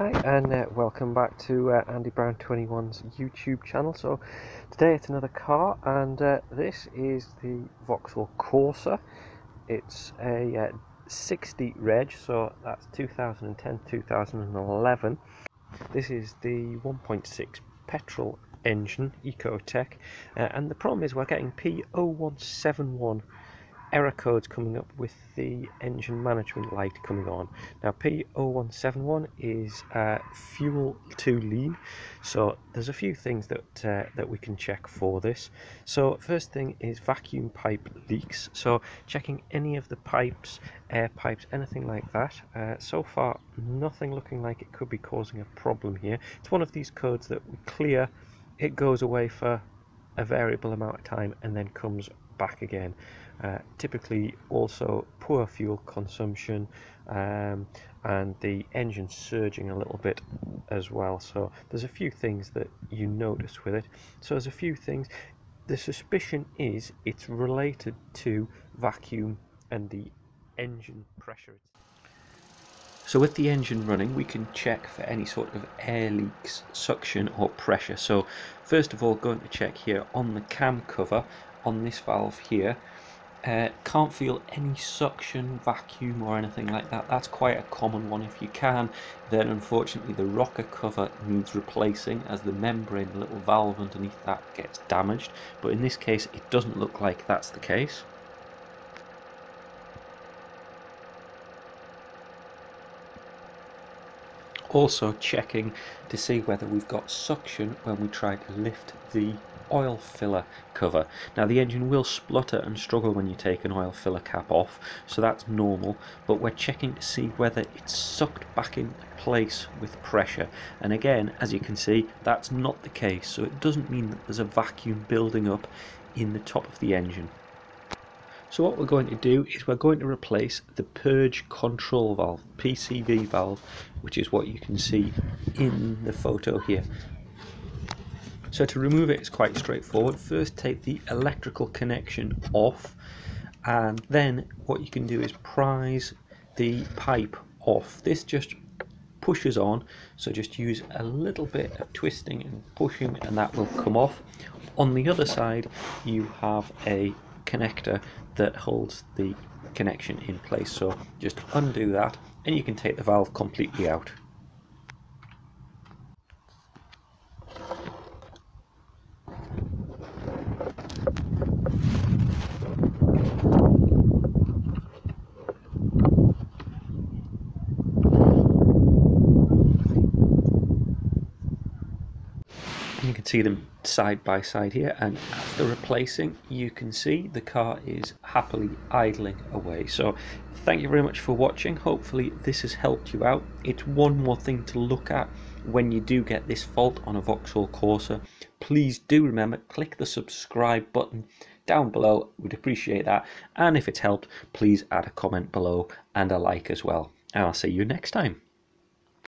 Hi and welcome back to Andy Brown 21's YouTube channel. So today it's another car, and this is the Vauxhall Corsa. It's a 60 reg, so that's 2010-2011. This is the 1.6 petrol engine, Ecotech, and the problem is we're getting P0171 error codes coming up with the engine management light coming on. Now P0171 is fuel too lean, so there's a few things that we can check for this. So first thing is vacuum pipe leaks, so checking any of the pipes, air pipes, anything like that. So far nothing looking like it could be causing a problem here. It's one of these codes that we clear, it goes away for a variable amount of time and then comes back again. Typically also poor fuel consumption, and the engine surging a little bit as well. So there's a few things that you notice with it. So there's a few things. The suspicion is it's related to vacuum and the engine pressure. So with the engine running, we can check for any sort of air leaks, suction or pressure. So first of all, going to check here on the cam cover on this valve here. Can't feel any suction, vacuum or anything like that. That's quite a common one. If you can, then unfortunately the rocker cover needs replacing, as the membrane, the little valve underneath that, gets damaged. But in this case it doesn't look like that's the case. Also checking to see whether we've got suction when we try to lift the oil filler cover. Now the engine will splutter and struggle when you take an oil filler cap off, so that's normal, but we're checking to see whether it's sucked back into place with pressure, and again, as you can see, that's not the case. So it doesn't mean that there's a vacuum building up in the top of the engine. So what we're going to do is we're going to replace the Purge Control Valve, PCV valve, which is what you can see in the photo here. So to remove it is quite straightforward. First take the electrical connection off, and then what you can do is prise the pipe off. This just pushes on, so just use a little bit of twisting and pushing and that will come off. On the other side you have a connector that holds the connection in place, so just undo that and you can take the valve completely out. You can see them side by side here, and after replacing you can see the car is happily idling away. So thank you very much for watching. Hopefully this has helped you out. It's one more thing to look at when you do get this fault on a Vauxhall Corsa. Please do remember, click the subscribe button down below, we'd appreciate that, and if it's helped, please add a comment below and a like as well, and I'll see you next time.